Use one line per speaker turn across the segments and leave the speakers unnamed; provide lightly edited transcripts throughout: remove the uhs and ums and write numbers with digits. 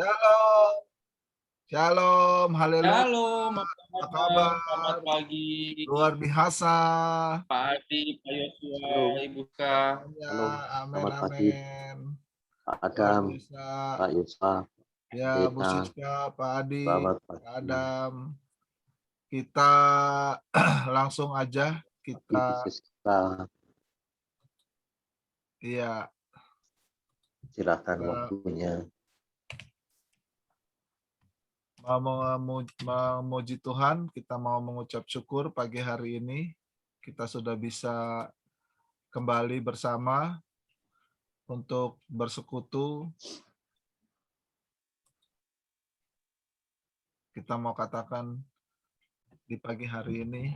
Shalom, shalom, haleluya,
Shalom, apa
apa
kabar? Selamat
kabar?
pagi,
Luar biasa,
Pak Adi, Pak Yosua,
Halo,
Ibu Ka.
semuanya,
halo,
amin,
selamat pagi
amin.
Pak
Luar
Adam,
biasa,
Pak Yusuf,
ya Bu
Deta,
Siska, Pak Adi,
selamat
Pak
pagi.
Adam. Kita langsung aja,
Pagi
kita,
bisnis kita,
ya,
silakan
kita
waktunya.
mau memuji Tuhan, kita mau mengucap syukur pagi hari ini. Kita sudah bisa kembali bersama untuk bersekutu. Kita mau katakan di pagi hari ini,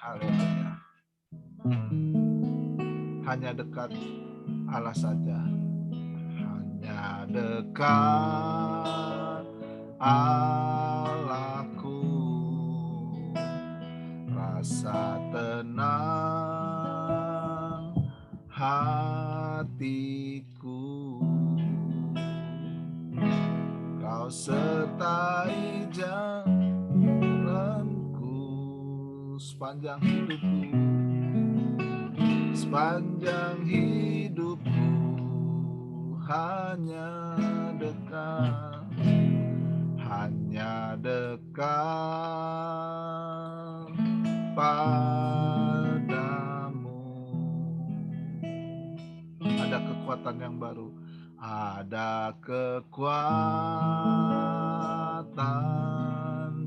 haleluya, hanya dekat Allah saja, hanya dekat Allahku, rasa tenang hatiku, Kau sertai jalanku sepanjang hidupku hanya dekat padamu. Ada kekuatan yang baru, ada kekuatan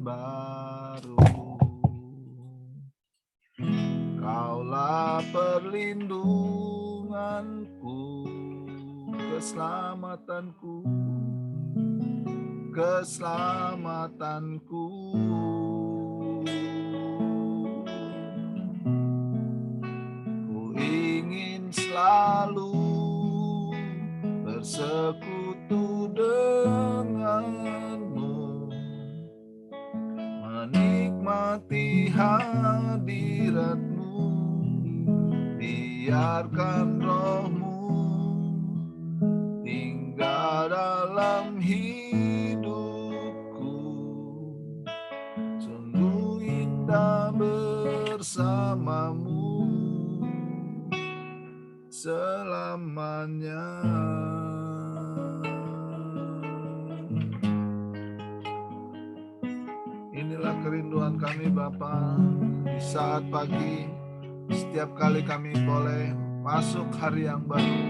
baru. Kaulah perlindunganku, keselamatanku. Ku ingin selalu bersekutu denganmu, menikmati hadiratmu, biarkan rohmu tinggal dalam hidupku, sungguh indah bersamamu selamanya. Inilah kerinduan kami Bapa di saat pagi, setiap kali kami boleh masuk hari yang baru,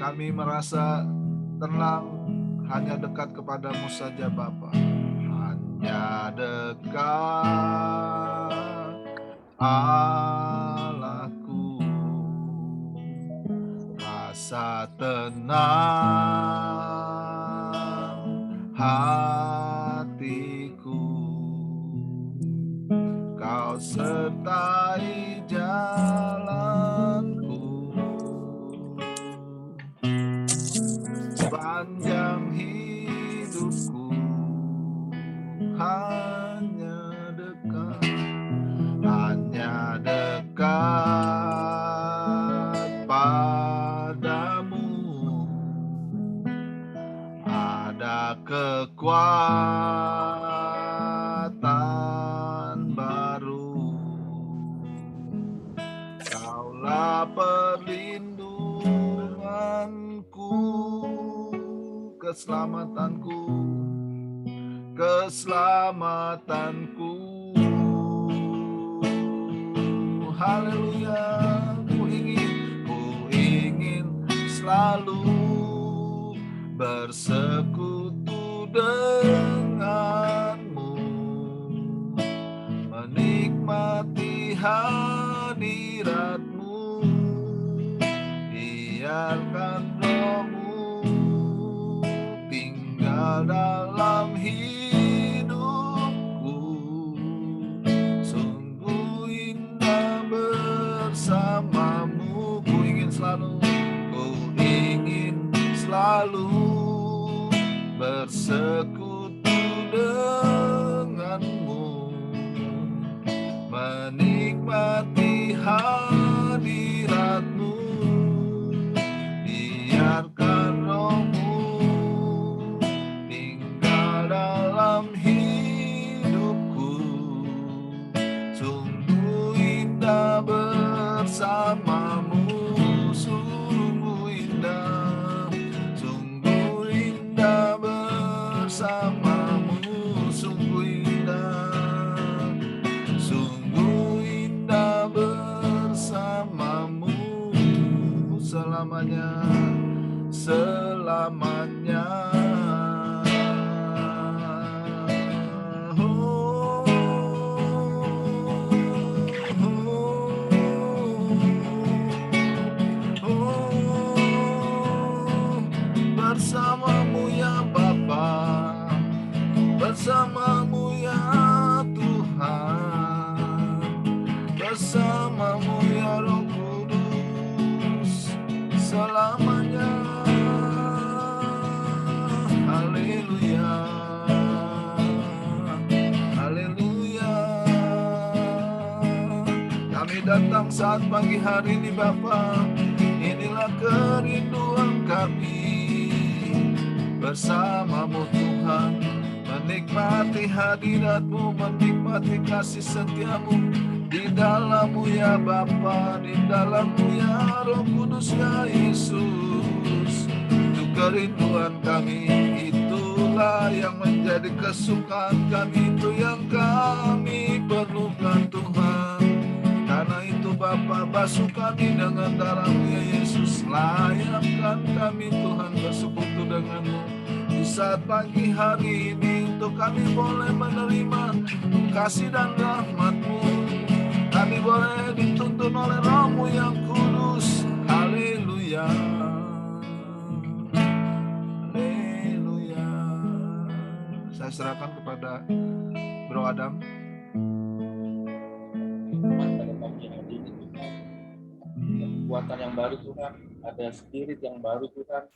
kami merasa tenang hanya dekat kepadamu saja Bapa, hanya dekat Allahku, rasa tenang hatiku, Kau sertai jalanku sepanjang hidupku hanya dekat padamu, ada kekuatan baru. Kaulah perlindunganku, keselamatanku. Haleluya, ku ingin selalu bersekutu denganmu, menikmati hadiratmu, biarkan rohmu tinggal dalam hidupku, sungguh indah bersamamu. Ku ingin selalu bersekutu denganmu, menikmati hadiratmu, biarkan rohmu selamanya. Bersamamu ya Bapa, bersamamu ya Tuhan, bersamamu ya Roh Kudus selamanya. Haleluya, haleluya. Kami datang saat pagi hari ini Bapa, inilah kerinduan kami bersamamu Tuhan, menikmati hadirat-Mu, menikmati kasih setia-Mu di dalam-Mu ya Bapa, di dalam-Mu ya Roh Kudus ya Yesus. Itu kerinduan kami, itulah yang menjadi kesukaan kami, itu yang kami perlukan Tuhan. Karena itu Bapa, basuh kami dengan darah-Mu ya Yesus, layakkan kami Tuhan bersekutu dengan-Mu di saat pagi hari ini, untuk kami boleh menerima kasih dan rahmat-Mu. Kami boleh dituntun oleh Roh-Mu yang kudus. Haleluya, haleluya. Saya serahkan kepada Bro Adam.
Pada pagi hari ini Tuhan, ada kekuatan yang baru Tuhan, ada spirit yang baru Tuhan,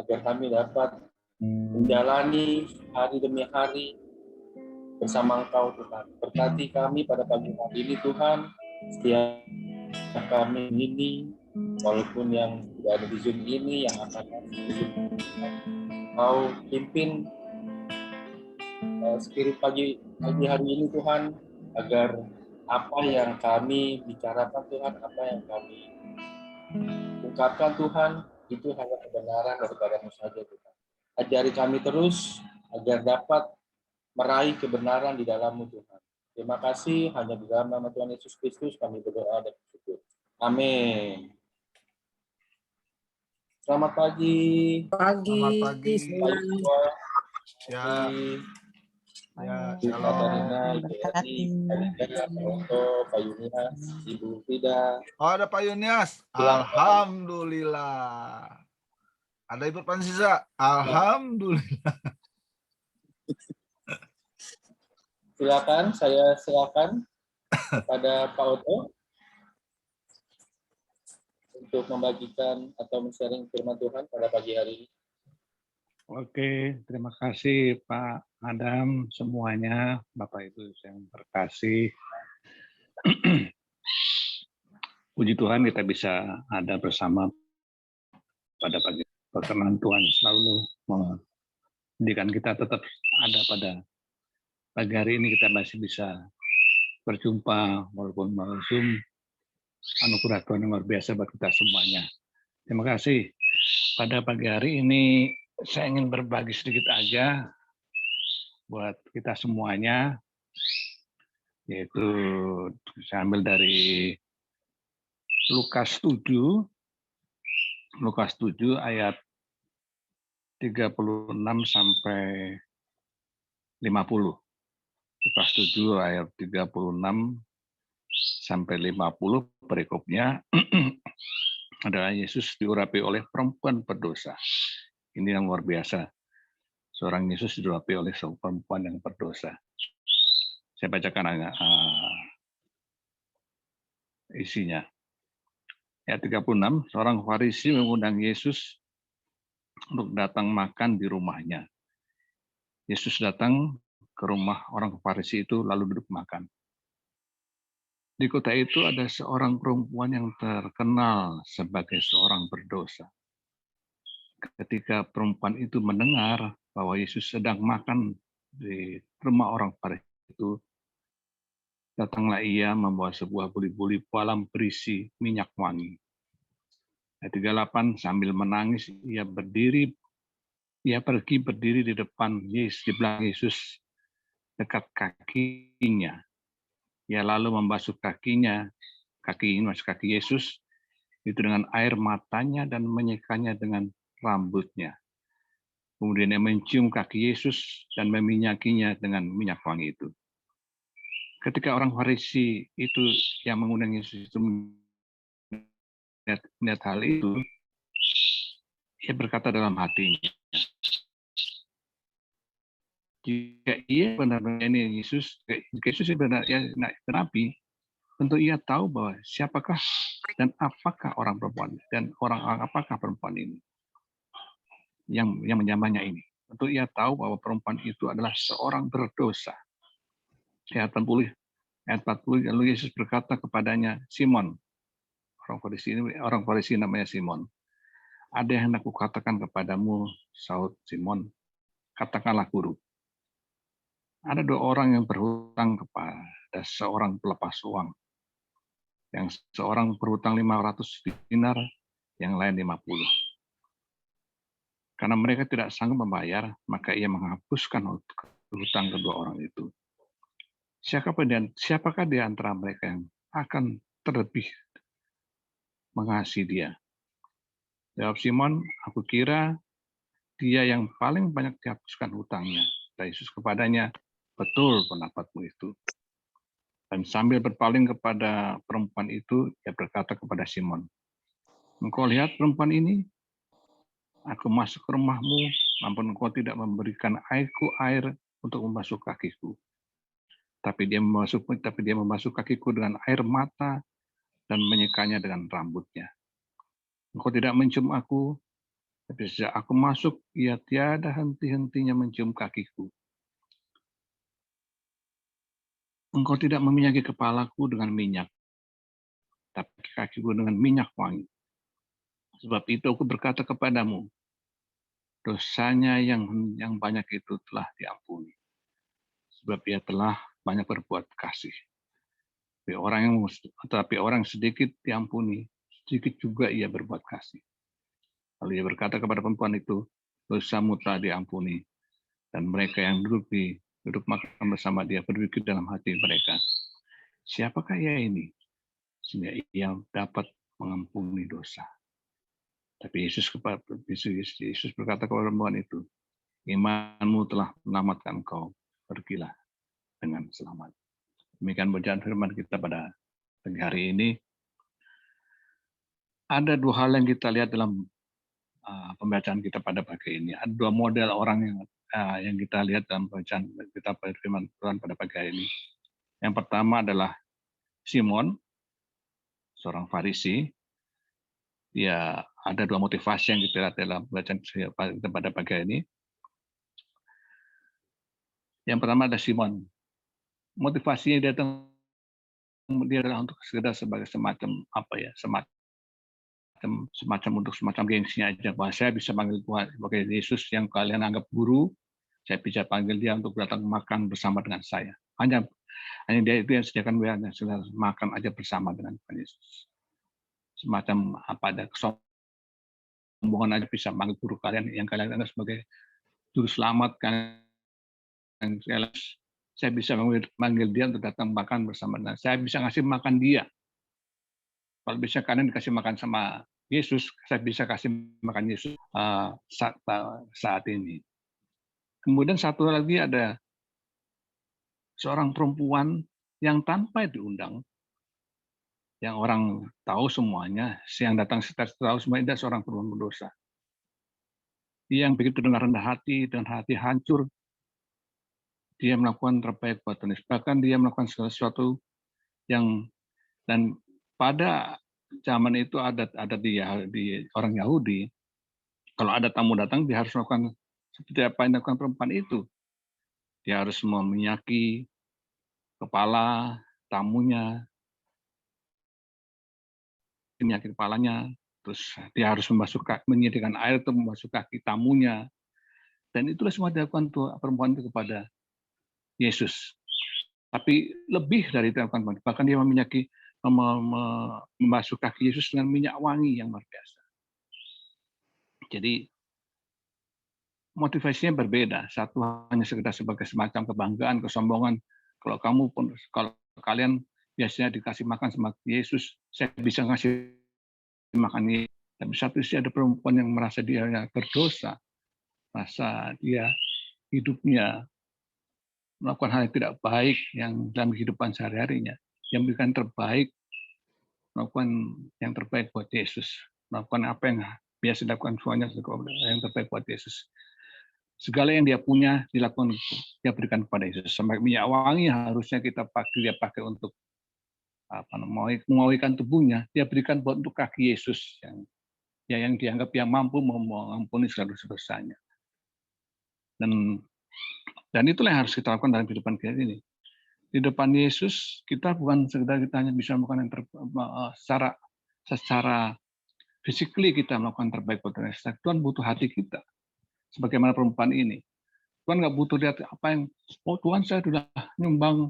agar kami dapat menjalani hari demi hari bersama Engkau Tuhan. Berkati kami pada pagi hari ini Tuhan, setiap kami ini, walaupun yang tidak ada di Zoom ini, yang akan di Zoom, Kau pimpin spirit pagi hari ini Tuhan, agar apa yang kami bicarakan Tuhan, apa yang kami ungkapkan Tuhan, itu hanya kebenaran daripada-Mu saja Tuhan. Ajari kami terus agar dapat meraih kebenaran di dalam-Mu Tuhan. Terima kasih, hanya di dalam nama Tuhan Yesus Kristus kami berdoa dan bersyukur. Amin. Selamat pagi.
Selamat pagi.
Pak Yusua.
Ya, ya,
Bu
shalom.
Katarina, Ibu Edi, Pak Ida, Pak Otto, Pak Yunias, Ibu Frida.
Oh, ada Pak Yunias. Alhamdulillah. Ada Ibu Pansisa. Alhamdulillah.
Saya silakan kepada Pak Otto untuk membagikan atau men-sharing firman Tuhan pada pagi hari ini.
Oke, terima kasih Pak Adam semuanya, Bapak Ibu yang terkasih. Puji Tuhan kita bisa ada bersama pada pagi. Perkenan Tuhan selalu menjadikan kita tetap ada pada pagi hari ini, kita masih bisa berjumpa walaupun melalui Zoom. Anugerah Tuhan yang luar biasa buat kita semuanya. Terima kasih. Pada pagi hari ini saya ingin berbagi sedikit aja buat kita semuanya, yaitu saya ambil dari Lukas 7 ayat 36 sampai 50. Lukas 7 ayat 36 sampai 50 perikopnya adalah Yesus diurapi oleh perempuan berdosa. Ini yang luar biasa. Seorang Yesus diurapi oleh seorang perempuan yang berdosa. Saya bacakan isinya. Ayat 36, seorang Farisi mengundang Yesus untuk datang makan di rumahnya. Yesus datang ke rumah orang Farisi itu lalu duduk makan. Di kota itu ada seorang perempuan yang terkenal sebagai seorang berdosa. Ketika perempuan itu mendengar bahwa Yesus sedang makan di rumah orang Farisi itu, datanglah ia membawa sebuah buli-buli palam berisi minyak wangi. Ayat 38, sambil menangis ia pergi berdiri di depan Yesus, di belakang Yesus dekat kakinya. Ia lalu membasuh kaki Yesus itu dengan air matanya dan menyekanya dengan rambutnya. Kemudian ia mencium kaki Yesus dan meminyakinya dengan minyak wangi itu. Ketika orang Farisi itu yang mengundang Yesus itu melihat hal itu, ia berkata dalam hatinya, jika ia benar-benar ini Yesus, jika Yesus benar ya nabi, tentu ia tahu bahwa siapakah dan apakah orang perempuan dan orang apakah perempuan ini yang menyamanya ini. Tentu ia tahu bahwa perempuan itu adalah seorang berdosa. Ayat 40, lalu Yesus berkata kepadanya, Simon, orang Farisi namanya Simon, ada yang aku katakan kepadamu, sahut Simon, katakanlah guru. Ada 2 orang yang berhutang kepada seorang pelepas uang. Yang seorang berhutang 500 dinar, yang lain 50. Karena mereka tidak sanggup membayar, maka ia menghapuskan hutang kedua orang itu. Siapakah di antara mereka yang akan terlebih mengasihi dia? Jawab Simon, aku kira dia yang paling banyak dihapuskan hutangnya. Kata Yesus kepadanya, betul pendapatmu itu. Dan sambil berpaling kepada perempuan itu, ia berkata kepada Simon, engkau lihat perempuan ini? Aku masuk ke rumahmu, namun engkau tidak memberikan air untuk membasuh kakiku. Tapi dia membasuh kakiku dengan air mata dan menyekanya dengan rambutnya. Engkau tidak mencium aku, tapi sejak aku masuk, ia tiada henti-hentinya mencium kakiku. Engkau tidak meminyaki kepalaku dengan minyak, tapi kakiku dengan minyak wangi. Sebab itu aku berkata kepadamu, dosanya yang banyak itu telah diampuni. Sebab ia telah banyak berbuat kasih. Tetapi orang sedikit diampuni, sedikit juga ia berbuat kasih. Lalu ia berkata kepada perempuan itu, dosamu telah diampuni. Dan mereka yang duduk makan bersama dia berpikir dalam hati mereka, siapakah ia ini sehingga ia dapat mengampuni dosa? Tapi Yesus berkata kepada perempuan itu, imanmu telah menyelamatkan kau, pergilah dengan selamat. Demikian bacaan firman kita pada pagi hari ini. Ada 2 hal yang kita lihat dalam pembacaan kita pada pagi ini. Ada 2 model orang yang kita lihat dalam bacaan kita firman Tuhan pada pagi hari ini. Yang pertama adalah Simon, seorang Farisi. Dia ada 2 motivasi yang kita lihat dalam bacaan kita pada pagi hari ini. Yang pertama ada Simon. Motivasinya dia adalah untuk sekedar sebagai semacam semacam gengsinya aja, bahwa saya bisa panggil Tuhan sebagai Yesus yang kalian anggap guru, saya bisa panggil dia untuk datang makan bersama dengan saya. Hanya dia itu yang sediakan makan aja bersama dengan Tuhan Yesus. Semacam ada kesombongan aja bisa panggil guru kalian yang kalian anggap sebagai juru selamat kan. Saya bisa manggil dia untuk datang makan bersama dengan saya, bisa ngasih makan dia. Kalau bisa kalian dikasih makan sama Yesus, saya bisa kasih makan Yesus saat ini. Kemudian satu lagi ada seorang perempuan yang tanpa diundang, yang orang tahu semuanya, yang datang sekitar tahu semuanya, dia seorang perempuan berdosa. Dia yang begitu dengan rendah hati dan hati hancur, dia melakukan terbaik buat Tuhan. Bahkan dia melakukan sesuatu yang, dan pada zaman itu ada di orang Yahudi, kalau ada tamu datang dia harus melakukan seperti apa yang dilakukan perempuan itu. Dia harus meminyaki kepala tamunya, menyakit kepalanya, terus dia harus menyediakan air untuk membasuh kaki tamunya, dan itulah semua dilakukan perempuan itu kepada Yesus. Tapi lebih dari itu, bahkan dia membasuh kaki Yesus dengan minyak wangi yang luar biasa. Jadi motivasinya berbeda. Satu hanya sekedar sebagai semacam kebanggaan, kesombongan. Kalau kalian biasanya dikasih makan sama Yesus, saya bisa ngasih makan Yesus. Tapi satu sisi ada perempuan yang merasa dia berdosa, merasa dia hidupnya melakukan hal yang tidak baik yang dalam kehidupan sehari-harinya. Yang memberikan terbaik, melakukan yang terbaik buat Yesus. Melakukan apa yang biasa dilakukan suaminya, yang terbaik buat Yesus. Segala yang dia punya dilakukan, dia berikan kepada Yesus. Sampai minyak wangi harusnya dia pakai untuk mengawikan tubuhnya, dia berikan buat untuk kaki Yesus yang dianggap yang mampu mengampuni segala dosanya. Dan itulah yang harus kita lakukan dalam kehidupan kita ini. Di depan Yesus kita bukan sekedar kita hanya bisa melakukan yang secara physically kita melakukan terbaik buat Yesus. Tuhan butuh hati kita. Sebagaimana perempuan ini. Tuhan nggak butuh lihat apa yang, Tuhan saya sudah nyumbang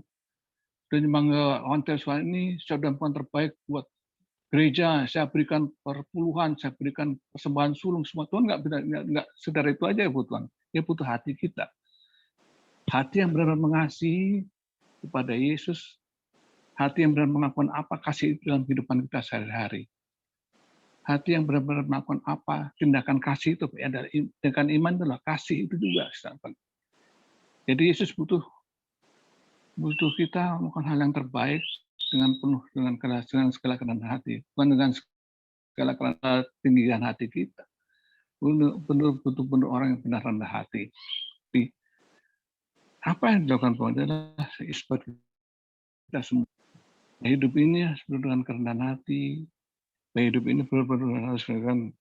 ke hotel soal ini, saya sudah melakukan terbaik buat gereja, saya berikan perpuluhan, saya berikan persembahan sulung, semua. Tuhan nggak sedar itu aja ya Tuhan. Dia butuh hati kita. Hati yang benar-benar mengasihi kepada Yesus, hati yang benar-benar melakukan apa kasih itu dalam kehidupan kita sehari-hari. Hati yang benar-benar melakukan apa tindakan kasih itu, dengan iman adalah kasih itu juga. Jadi Yesus butuh kita melakukan hal yang terbaik dengan penuh dengan segala kerendahan hati, bukan dengan segala ketinggian hati kita. Benar-benar orang yang benar rendah hati. Tapi apa yang dilakukan Tuhan adalah isbat kita semua. Hidup ini harus dengan kerendahan hati. Hidup ini benar-benar harus dengan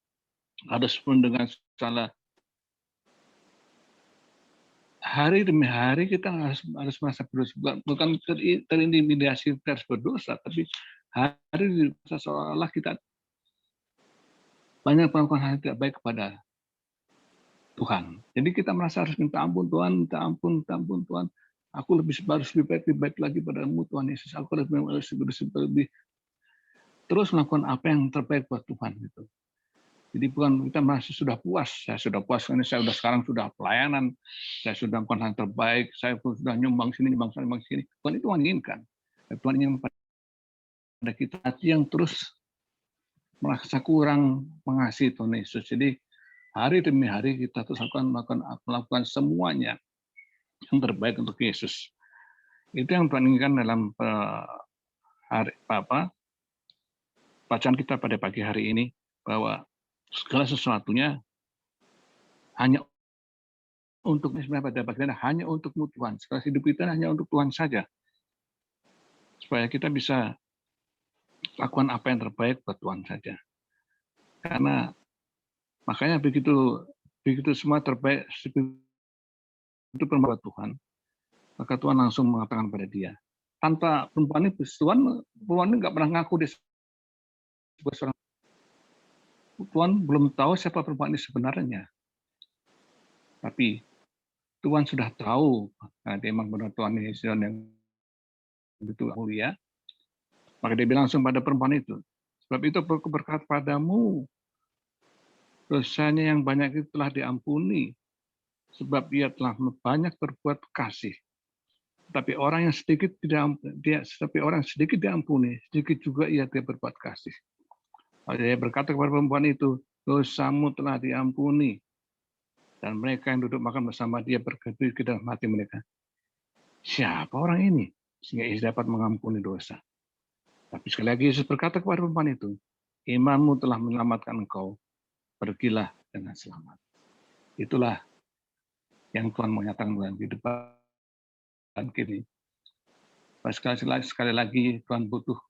salah. Hari demi hari kita harus merasa berdosa, bukan terintimidasi kita harus berdosa, tapi hari seolah-olah kita banyak melakukan hal yang tidak baik kepada Tuhan. Jadi kita merasa harus minta ampun Tuhan, minta ampun Tuhan. Aku harus lebih baik lagi padamu Tuhan Yesus. Aku harus lebih terus melakukan apa yang terbaik buat Tuhan gitu. Jadi bukan kita merasa sudah puas, saya sudah puas ini, saya sudah sekarang sudah pelayanan, saya sudah melakukan hal terbaik, saya sudah nyumbang sini, nyumbang sini. Tuhan itu menginginkan. Tuhan ingin pada kita hati yang terus merasa kurang mengasihi Tuhan Yesus. Jadi hari demi hari kita terus melakukan semuanya yang terbaik untuk Yesus. Itu yang Tuhan inginkan dalam bacaan kita pada pagi hari ini, bahwa segala sesuatunya hanya untuk pada bagian hanya untukmu Tuhan. Segala hidup kita hanya untuk Tuhan saja. Supaya kita bisa lakukan apa yang terbaik buat Tuhan saja. Karena makanya begitu semua terbaik itu perbuatan Tuhan, maka Tuhan langsung mengatakan pada dia. Tanpa perempuan ini nggak pernah ngaku dia sebagai seorang. Tuhan belum tahu siapa perempuan ini sebenarnya. Tapi Tuhan sudah tahu, karena dia memang benar Tuhan Yesus yang begitu mulia. Maka dia bilang langsung pada perempuan itu, sebab itu aku berkata padamu, dosanya yang banyak itu telah diampuni, sebab ia telah banyak berbuat kasih. Tapi orang yang sedikit diampuni, sedikit juga ia berbuat kasih. Dia berkata kepada perempuan itu, dosamu telah diampuni. Dan mereka yang duduk makan bersama dia berkata ke dalam hati mereka, siapa orang ini sehingga ia dapat mengampuni dosa? Tapi sekali lagi Yesus berkata kepada perempuan itu, imanmu telah menyelamatkan engkau, pergilah dengan selamat. Itulah yang Tuhan menyatakan dalam kehidupan kini. Sekali lagi Tuhan butuh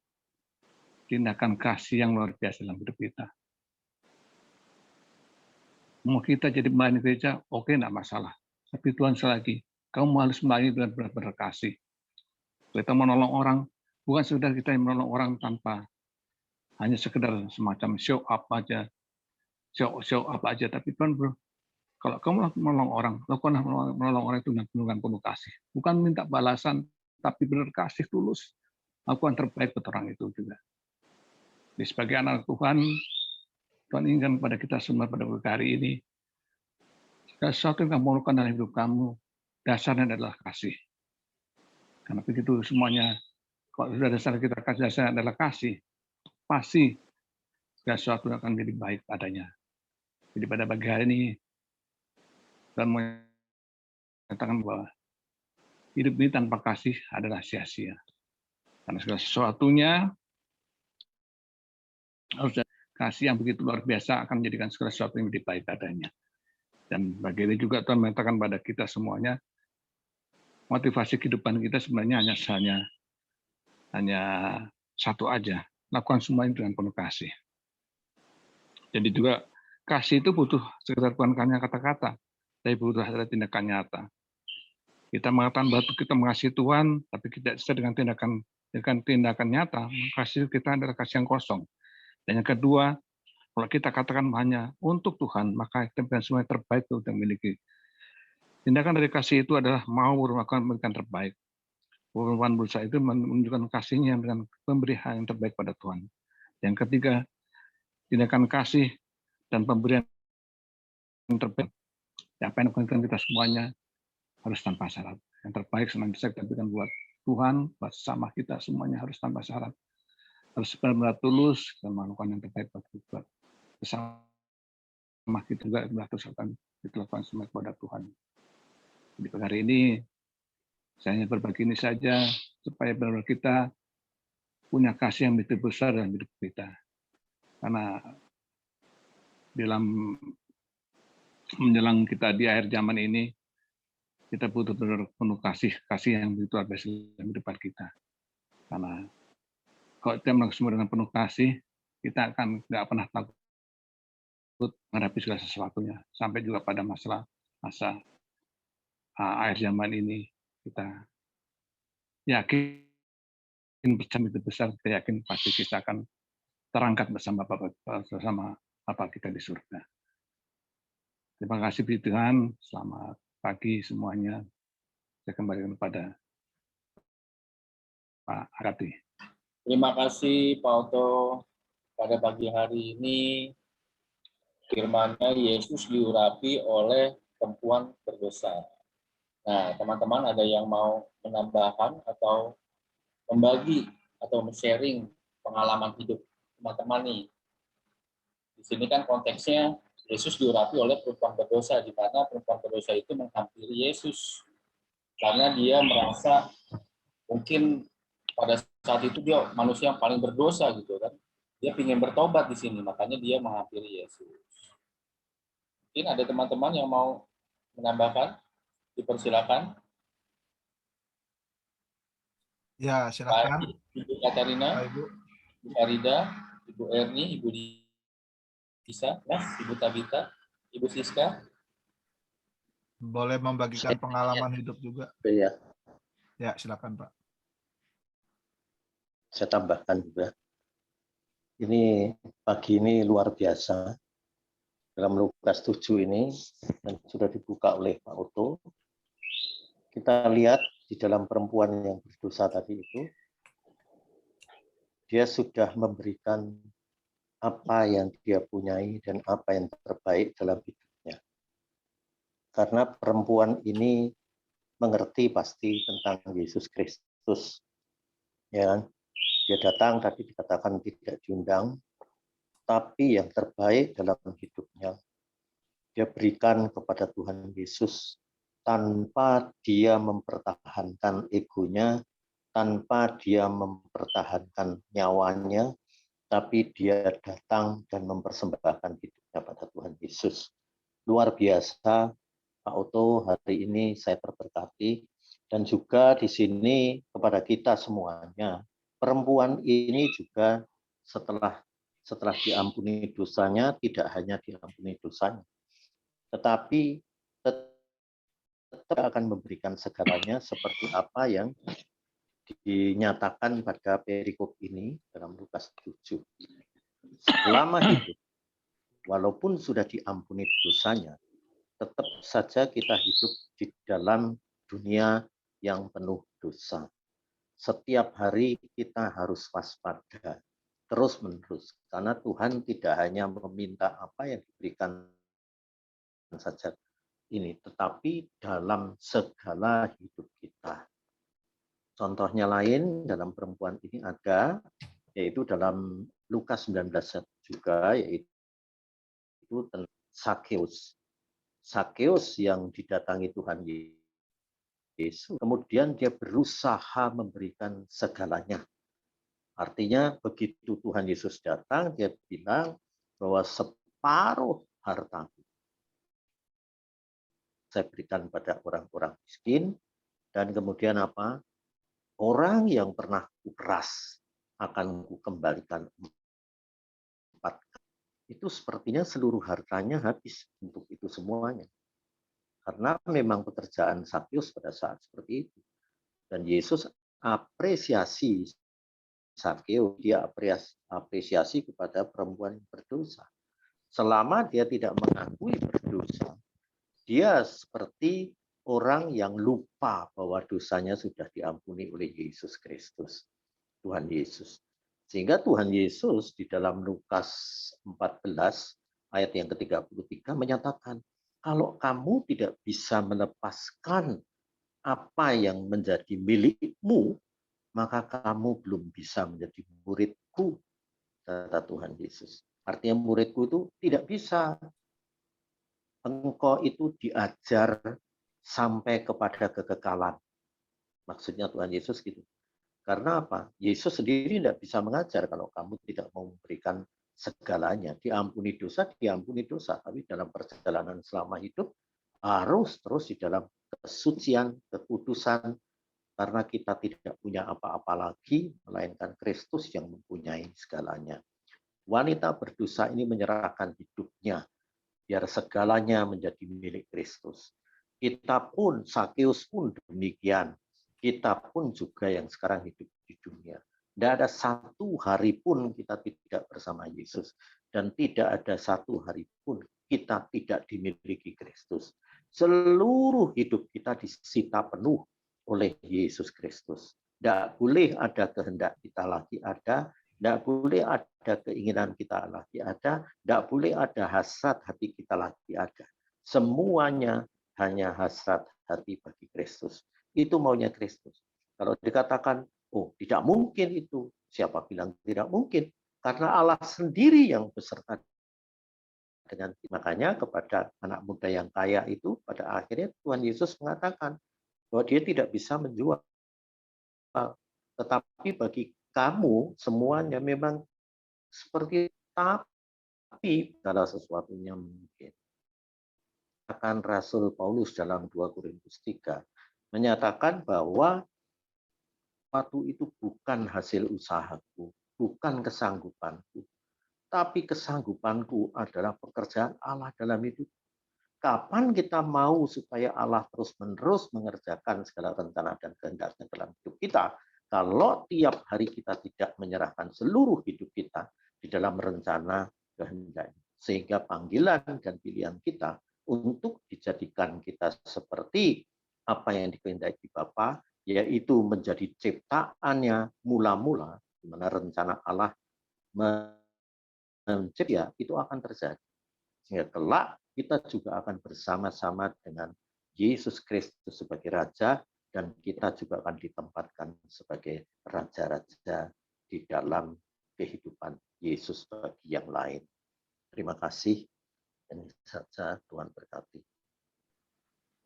tindakan kasih yang luar biasa dalam hidup kita. Mau kita jadi melayani gereja, oke, enggak masalah. Tapi Tuhan sekali lagi, kamu harus melayani dengan benar-benar kasih. Kita menolong orang, bukan sekedar kita yang menolong orang tanpa hanya sekedar semacam show up aja, tapi Tuhan kalau kamu menolong orang, lakukanlah menolong orang itu dengan penuh kasih. Bukan minta balasan, tapi benar kasih tulus. Lakukan terbaik buat orang itu juga. Di sebagai anak Tuhan inginkan kepada kita semua pada hari ini, segala sesuatu yang kamu lakukan dalam hidup kamu, dasarnya adalah kasih. Karena begitu semuanya, kalau sudah dasar kita kasih, dasarnya adalah kasih, pasti segala sesuatu akan menjadi baik padanya. Jadi pada pagi hari ini, Tuhan menyatakan bahwa hidup ini tanpa kasih adalah sia-sia. Karena segala sesuatunya harus kasih yang begitu luar biasa akan menjadikan segala sesuatu yang lebih baik adanya. Dan bagi ini juga Tuhan menyatakan pada kita semuanya, motivasi kehidupan kita sebenarnya hanya satu aja, lakukan semuanya dengan penuh kasih. Jadi juga kasih itu butuh sekedar bukan hanya kata-kata, tapi butuh ada tindakan nyata. Kita mengatakan bahwa kita mengasihi Tuhan, tapi tidak bisa dengan tindakan nyata, kasih kita adalah kasih yang kosong. Dan yang kedua, kalau kita katakan hanya untuk Tuhan, maka kita berikan semua yang terbaik untuk memiliki. Tindakan dari kasih itu adalah mau memberikan terbaik. Perempuan berusaha itu menunjukkan kasihnya dengan pemberian yang terbaik pada Tuhan. Yang ketiga, tindakan kasih dan pemberian yang terbaik. Apa yang dilakukan kita semuanya harus tanpa syarat. Yang terbaik senantiasa kita berikan buat Tuhan, buat sesama kita semuanya harus tanpa syarat. Harus benar-benar tulus dan melakukan yang terbaik buat sesama kita juga terus akan dilakukan semua kepada Tuhan. Di pagi hari ini saya hanya berbagi ini saja supaya benar-benar kita punya kasih yang begitu besar dalam hidup kita. Karena dalam menjelang kita di akhir zaman ini, kita butuh benar penuh kasih yang begitu luar biasa dalam kehidupan kita. Karena kalau kita melakukan semua dengan penuh kasih, kita akan nggak pernah takut menghadapi segala sesuatunya. Sampai juga pada masa akhir zaman ini, kita yakin bersama itu besar, kita yakin pasti kita akan terangkat bersama Bapa kita di surga. Terima kasih Tuhan, selamat pagi semuanya. Saya kembalikan kepada Pak Arati.
Terima kasih Pak Oto. Pada pagi hari ini firman-Nya Yesus diurapi oleh perempuan berdosa. Nah, teman-teman ada yang mau menambahkan atau membagi atau sharing pengalaman hidup teman-teman nih? Di sini kan konteksnya Yesus diurapi oleh perempuan berdosa, di mana perempuan berdosa itu menghampiri Yesus karena dia merasa mungkin pada saat itu dia manusia yang paling berdosa gitu kan. Dia ingin bertobat di sini, makanya dia menghampiri Yesus. Mungkin ada teman-teman yang mau menambahkan, dipersilakan.
Ya, silakan.
Ibu Katarina,
Ibu.
Ibu Farida, Ibu Erni, Ibu Disa, Ibu Tabita, Ibu Siska.
Boleh membagikan pengalaman hidup juga.
Ya.
Ya, silakan Pak.
Saya tambahkan juga. Ini pagi ini luar biasa. Dalam Lukas 7 ini, dan sudah dibuka oleh Pak Oto, kita lihat di dalam perempuan yang berdosa tadi itu, dia sudah memberikan apa yang dia punyai dan apa yang terbaik dalam hidupnya. Karena perempuan ini mengerti pasti tentang Yesus Kristus. Ya, dia datang tadi dikatakan tidak diundang, tapi yang terbaik dalam hidupnya dia berikan kepada Tuhan Yesus tanpa dia mempertahankan egonya, tanpa dia mempertahankan nyawanya, tapi dia datang dan mempersembahkan hidupnya pada Tuhan Yesus. Luar biasa, Pak Oto, hari ini saya terberkati, dan juga di sini kepada kita semuanya, perempuan ini juga setelah diampuni dosanya, tidak hanya diampuni dosanya, tetapi tetap akan memberikan segalanya seperti apa yang dinyatakan pada perikop ini dalam Lukas 7. Selama hidup, walaupun sudah diampuni dosanya, tetap saja kita hidup di dalam dunia yang penuh dosa. Setiap hari kita harus waspada terus-menerus, karena Tuhan tidak hanya meminta apa yang diberikan saja ini, tetapi dalam segala hidup kita. Contohnya lain dalam perempuan ini ada, yaitu dalam Lukas 19 juga, yaitu tentang Sakeus. Sakeus yang didatangi Tuhan Yesus, kemudian dia berusaha memberikan segalanya. Artinya begitu Tuhan Yesus datang, dia bilang bahwa separuh hartaku saya berikan pada orang-orang miskin, dan kemudian apa? Orang yang pernah kuperas akan kukembalikan 4 kali. Itu sepertinya seluruh hartanya habis untuk itu semuanya. Karena memang pekerjaan Sakeus pada saat seperti itu. Dan Yesus apresiasi Sakeus, dia apresiasi kepada perempuan yang berdosa. Selama dia tidak mengakui berdosa, dia seperti orang yang lupa bahwa dosanya sudah diampuni oleh Yesus Kristus, Tuhan Yesus. Sehingga Tuhan Yesus di dalam Lukas 14 ayat yang ke-33 menyatakan, kalau kamu tidak bisa melepaskan apa yang menjadi milikmu, maka kamu belum bisa menjadi muridku, kata Tuhan Yesus. Artinya muridku itu tidak bisa. Engkau itu diajar sampai kepada kekekalan. Maksudnya Tuhan Yesus gitu. Karena apa? Yesus sendiri tidak bisa mengajar kalau kamu tidak mau memberikan segalanya. Diampuni dosa. Tapi dalam perjalanan selama hidup harus terus di dalam kesucian, kekudusan, karena kita tidak punya apa-apa lagi, melainkan Kristus yang mempunyai segalanya. Wanita berdosa ini menyerahkan hidupnya, biar segalanya menjadi milik Kristus. Kita pun, Sakeus pun demikian. Kita pun juga yang sekarang hidup di dunia. Tidak ada satu hari pun kita tidak bersama Yesus. Dan tidak ada satu hari pun kita tidak dimiliki Kristus. Seluruh hidup kita disita penuh oleh Yesus Kristus. Tidak boleh ada kehendak kita lagi ada. Tidak boleh ada keinginan kita lagi ada. Tidak boleh ada hasrat hati kita lagi ada. Semuanya hanya hasrat hati bagi Kristus. Itu maunya Kristus. Kalau dikatakan, oh tidak mungkin itu. Siapa bilang tidak mungkin? Karena Allah sendiri yang beserta dengan kita. Makanya kepada anak muda yang kaya itu, pada akhirnya Tuhan Yesus mengatakan bahwa dia tidak bisa menjual. Tetapi bagi kamu semuanya memang seperti tapi segala sesuatunya mungkin. Akan Rasul Paulus dalam 2 Korintus 3 menyatakan bahwa sesuatu itu bukan hasil usahaku, bukan kesanggupanku, tapi kesanggupanku adalah pekerjaan Allah dalam hidup. Kapan kita mau supaya Allah terus-menerus mengerjakan segala rencana dan kehendaknya dalam hidup kita? Kalau tiap hari kita tidak menyerahkan seluruh hidup kita di dalam rencana kehendaknya. Sehingga panggilan dan pilihan kita untuk dijadikan kita seperti apa yang dikehendaki Bapa, yaitu menjadi ciptaannya mula-mula, di mana rencana Allah mencipta, itu akan terjadi. Sehingga kelak kita juga akan bersama-sama dengan Yesus Kristus sebagai Raja, dan kita juga akan ditempatkan sebagai raja-raja di dalam kehidupan Yesus bagi yang lain. Terima kasih. Ini saja, Tuhan berkati.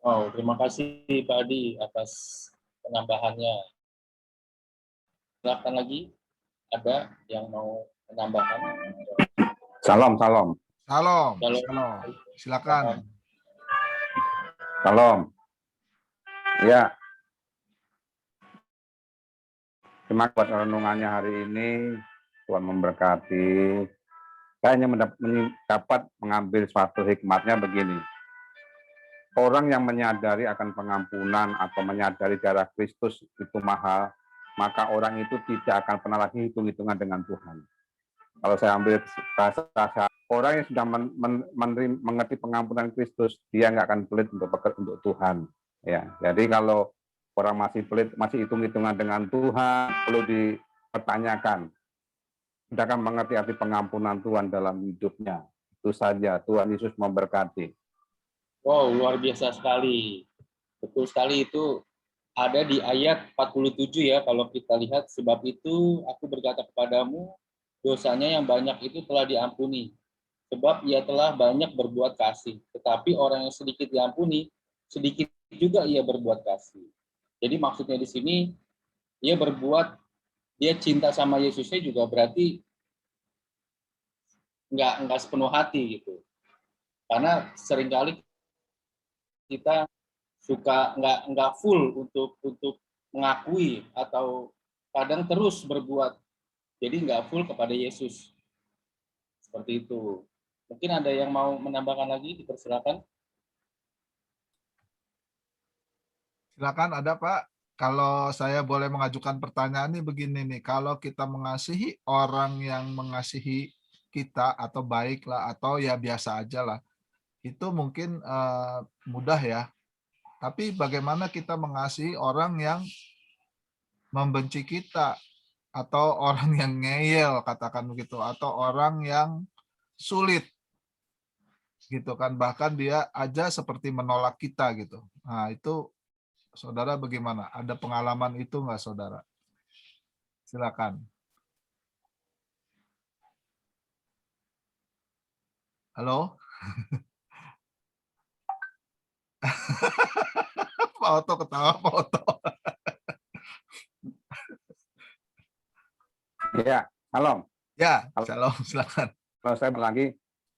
Wow, terima kasih Pak Adi atas penambahannya. Silakan lagi, ada yang mau menambahkan?
Salam.
Shalom. Silakan.
Salam. Ya. Terima kasih buat renungannya hari ini. Tuhan memberkati. Saya hanya dapat mengambil suatu hikmatnya begini. Orang yang menyadari akan pengampunan atau menyadari darah Kristus itu mahal, maka orang itu tidak akan pernah lagi hitung-hitungan dengan Tuhan. Kalau saya ambil bahasa orang yang sudah mengerti pengampunan Kristus, dia nggak akan pelit untuk Tuhan. Ya, jadi kalau orang masih pelit, masih hitung-hitungan dengan Tuhan, perlu dipertanyakan. Sudah akan mengerti arti pengampunan Tuhan dalam hidupnya. Itu saja. Tuhan Yesus memberkati.
Wow, luar biasa sekali. Betul sekali, itu ada di ayat 47 ya, kalau kita lihat, sebab itu aku berkata kepadamu, dosanya yang banyak itu telah diampuni, sebab ia telah banyak berbuat kasih. Tetapi orang yang sedikit diampuni, sedikit juga ia berbuat kasih. Jadi maksudnya di sini, dia cinta sama Yesusnya juga berarti nggak sepenuh hati gitu. Karena seringkali kita suka nggak full untuk mengakui atau kadang terus berbuat, jadi nggak full kepada Yesus. Seperti itu. Mungkin ada yang mau menambahkan lagi, dipersilakan.
Silakan, ada Pak. Kalau saya boleh mengajukan pertanyaan nih begini nih, kalau kita mengasihi orang yang mengasihi kita atau baik lah atau ya biasa aja lah, itu mungkin mudah ya. Tapi bagaimana kita mengasihi orang yang membenci kita atau orang yang ngeyel katakan begitu atau orang yang sulit gitu kan, bahkan dia aja seperti menolak kita gitu. Nah, itu saudara bagaimana? Ada pengalaman itu nggak saudara? Silakan. Halo? Pak Oto ketawa, Pak Oto.
Ya, halo.
Ya, shalom, silakan.
Kalau saya lagi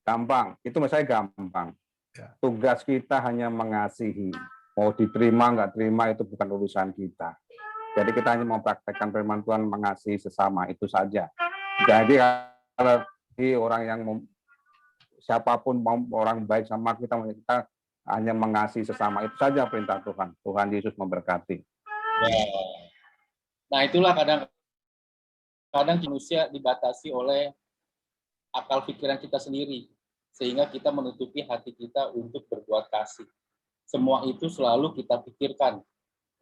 gampang, itu menurut saya gampang.
Ya.
Tugas kita hanya mengasihi. Mau diterima nggak terima itu bukan urusan kita. Jadi kita hanya mempraktekkan firman Tuhan, mengasihi sesama, itu saja. Jadi kalau orang yang siapapun mau orang baik sama kita hanya mengasihi sesama, itu saja perintah Tuhan. Tuhan Yesus memberkati.
Ya. Nah, itulah kadang manusia dibatasi oleh akal pikiran kita sendiri, sehingga kita menutupi hati kita untuk berbuat kasih. Semua itu selalu kita pikirkan.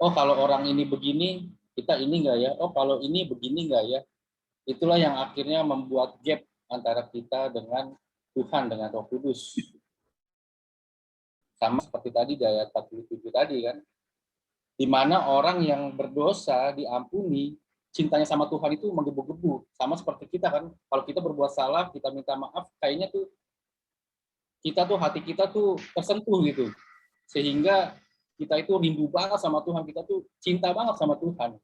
Oh, kalau orang ini begini, kita ini enggak ya? Oh, kalau ini begini enggak ya? Itulah yang akhirnya membuat gap antara kita dengan Tuhan, dengan Roh Kudus. Sama seperti tadi di ayat 47 tadi kan, di mana orang yang berdosa diampuni, cintanya sama Tuhan itu menggebu-gebu. Sama seperti kita kan, kalau kita berbuat salah, kita minta maaf, kayaknya tuh hati kita tuh tersentuh gitu. Sehingga kita itu rindu banget sama Tuhan, kita tuh cinta banget sama Tuhan.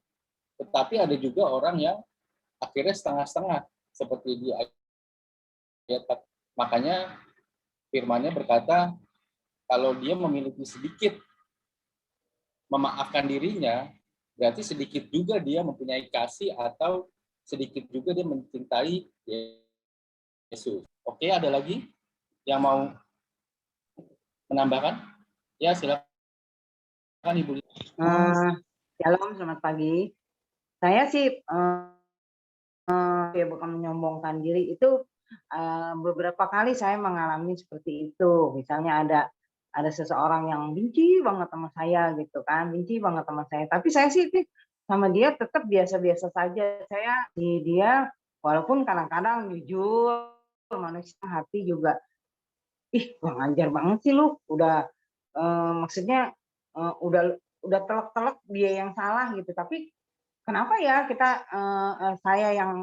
Tetapi ada juga orang yang akhirnya setengah-setengah, seperti di ayat 4. Makanya firman-Nya berkata, kalau dia memiliki sedikit memaafkan dirinya, berarti sedikit juga dia mempunyai kasih atau sedikit juga dia mencintai Yesus. Oke, ada lagi yang mau menambahkan? Ya, silakan Ibu.
Shalom, selamat pagi. Saya sih ya bukan menyombongkan diri, itu beberapa kali saya mengalami seperti itu. Misalnya ada seseorang yang benci banget sama saya gitu kan, benci banget sama saya. Tapi saya sih sama dia tetap biasa-biasa saja. Saya di dia walaupun kadang-kadang jujur, manusia hati juga, ih kurang ajar banget sih lu, udah maksudnya udah telak-telak dia yang salah gitu. Tapi kenapa ya kita saya yang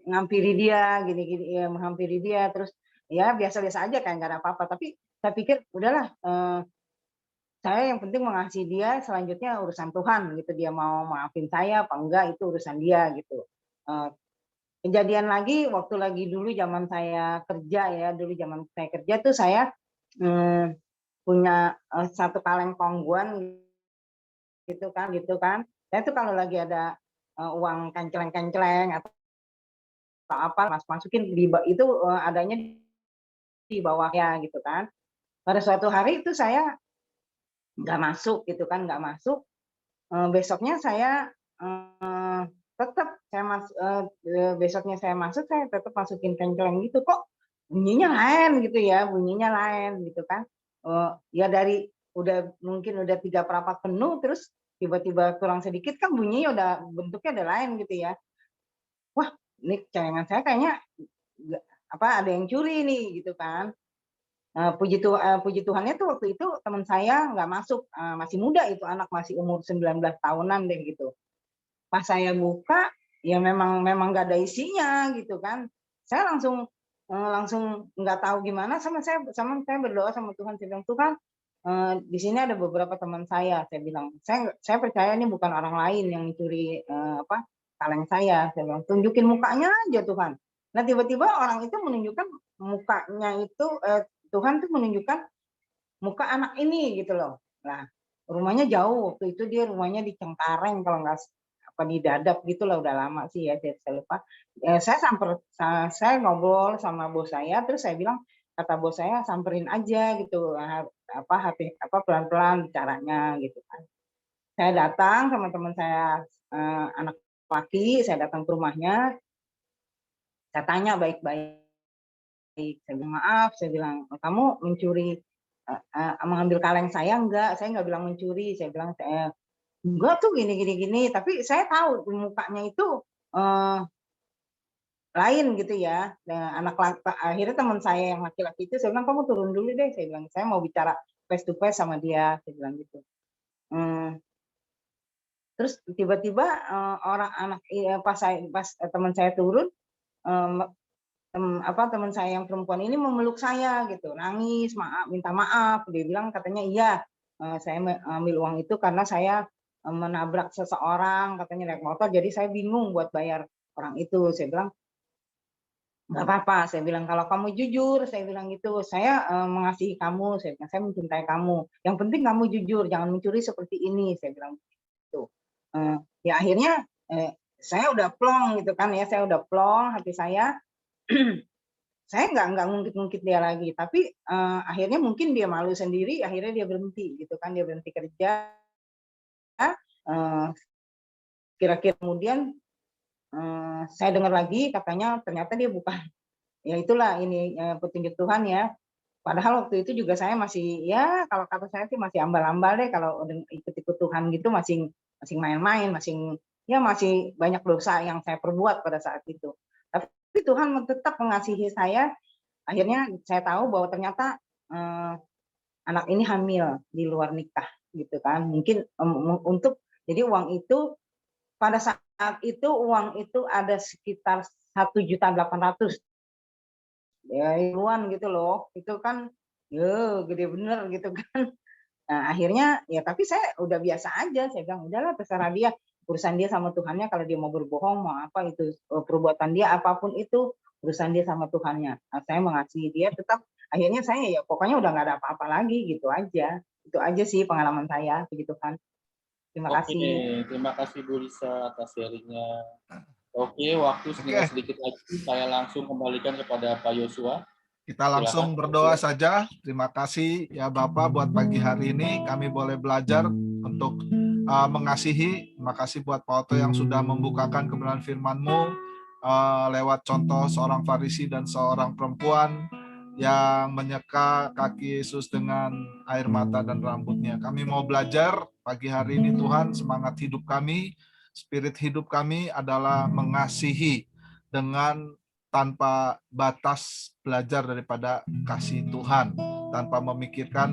menghampiri dia gini-gini ya, menghampiri dia terus ya biasa-biasa aja kayak nggak ada apa-apa. Tapi saya pikir udahlah, saya yang penting mengasihi dia, selanjutnya urusan Tuhan gitu. Dia mau maafin saya apa enggak itu urusan dia gitu. Kejadian lagi waktu lagi dulu zaman saya kerja ya, dulu zaman saya kerja tuh saya punya satu kaleng kongguan gitu kan. Saya tuh kalau lagi ada uang kenceleng-kenceleng atau apa masukin itu adanya di bawahnya gitu kan. Pada suatu hari itu saya nggak masuk gitu kan, nggak masuk. Besoknya saya besoknya saya masuk, saya tetap masukin kenceleng gitu, kok bunyinya lain gitu ya, bunyinya lain gitu kan. Ya dari mungkin udah 3 perapat penuh, terus tiba-tiba kurang sedikit kan bunyinya udah bentuknya udah lain gitu ya. Wah, ini celengan saya kayaknya ada yang curi nih gitu kan. Puji Tuhannya tuh waktu itu teman saya nggak masuk, masih muda itu anak, masih umur 19 tahunan deh gitu. Pas saya buka, ya memang nggak ada isinya gitu kan. Saya langsung nggak tahu gimana, saya berdoa sama Tuhan, saya bilang, "Tuhan, di sini ada beberapa teman saya," saya bilang, "saya percaya ini bukan orang lain yang mencuri kaleng saya," saya bilang, "tunjukin mukanya aja Tuhan." Nah tiba-tiba orang itu menunjukkan mukanya itu, Tuhan tuh menunjukkan muka anak ini gitu loh. Nah, rumahnya jauh, waktu itu dia rumahnya di Cengkareng kalau nggak apa di Dadap gitulah, udah lama sih ya, saya lupa. Saya ngobrol sama bos saya, terus saya bilang, kata bos saya, "Samperin aja gitu, pelan-pelan bicaranya," gitu kan. Saya datang sama teman saya, anak laki, saya datang ke rumahnya, saya tanya baik-baik. Saya bilang, "Maaf," saya bilang, "kamu mencuri mengambil kaleng saya enggak?" Saya nggak bilang mencuri, saya bilang, "Enggak tuh gini gini gini," tapi saya tahu mukanya itu, eee, lain gitu ya. Nah, akhirnya teman saya yang laki-laki itu saya bilang, "Kamu turun dulu deh," saya bilang, "saya mau bicara face to face sama dia," saya bilang gitu. Terus tiba-tiba, pas teman saya turun, eee teman saya yang perempuan ini memeluk saya gitu, nangis, minta maaf. Dia bilang katanya, "Iya, saya ambil uang itu karena saya, menabrak seseorang," katanya naik motor, "jadi saya bingung buat bayar orang itu." Saya bilang, "Nggak apa-apa," saya bilang, "kalau kamu jujur," saya bilang gitu, "saya, mengasihi kamu," saya bilang, "saya mencintai kamu. Yang penting kamu jujur, jangan mencuri seperti ini," saya bilang gitu. Eee, ya akhirnya, saya udah plong gitu kan ya, saya udah plong hati saya. Saya nggak ngungkit-ngungkit dia lagi, tapi, akhirnya mungkin dia malu sendiri, akhirnya dia berhenti gitu kan, dia berhenti kerja, eee, kira-kira kemudian, saya dengar lagi katanya ternyata dia bukan ya itulah ini, petunjuk Tuhan ya. Padahal waktu itu juga saya masih, ya kalau kata saya sih masih ambal-ambal deh kalau udah ikut-ikut Tuhan gitu, masih masih main-main, masih banyak dosa yang saya perbuat pada saat itu. Tapi Tuhan tetap mengasihi saya. Akhirnya saya tahu bahwa ternyata, eee, anak ini hamil di luar nikah gitu kan. Mungkin, untuk jadi uang itu pada saat itu uang itu ada sekitar 1.800.000 ya ribuan gitu loh. Itu kan, gede bener gitu kan. Nah akhirnya ya tapi saya udah biasa aja, saya bilang, "Udahlah terserah dia, urusan dia sama Tuhannya, kalau dia mau berbohong, mau apa itu, perbuatan dia apapun itu, urusan dia sama Tuhannya." Nah saya mengasihi dia tetap, akhirnya saya ya pokoknya udah nggak ada apa-apa lagi, gitu aja. Itu aja sih pengalaman saya, begitu kan. Terima
Oke,
kasih.
terima kasih Bu Lisa atas sharing-nya. Oke, waktu tinggal
Oke,
sedikit lagi, saya langsung kembalikan kepada Pak Yosua.
kita langsung
Silakan.
berdoa saja. Terima kasih ya Bapak buat pagi hari ini kami boleh belajar untuk mengasihi. Terima kasih buat Pak Oto yang sudah membukakan kebenaran firman-Mu lewat contoh seorang Farisi dan seorang perempuan yang menyeka kaki Yesus dengan air mata dan rambutnya. Kami mau belajar pagi hari ini Tuhan, semangat hidup kami, spirit hidup kami adalah mengasihi dengan tanpa batas, belajar daripada kasih Tuhan, tanpa memikirkan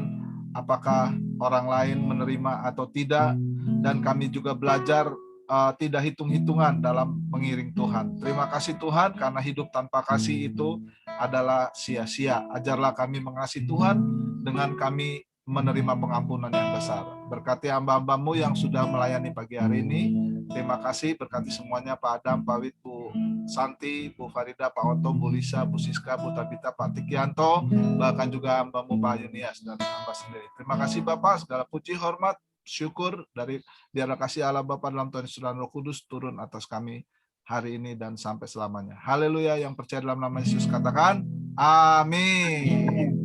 apakah orang lain menerima atau tidak, dan kami juga belajar tidak hitung-hitungan dalam mengiring Tuhan. Terima kasih Tuhan, karena hidup tanpa kasih itu adalah sia-sia. Ajarlah kami mengasihi Tuhan dengan kami menerima pengampunan yang besar. Berkati hamba-hambamu yang sudah melayani pagi hari ini. Terima kasih, berkati semuanya Pak Adam, Pak Wid, Bu Santi, Bu Farida, Pak Oto, Bu Lisa, Bu Siska, Bu Tabita, Pak Tikianto, bahkan juga hambamu Pak Yunias dan hamba sendiri. Terima kasih Bapak, segala puji, hormat, syukur dari biarlah kasih Allah Bapa dalam Tuhan Yesus dan Roh Kudus turun atas kami hari ini dan sampai selamanya. Haleluya, yang percaya dalam nama Yesus katakan amin.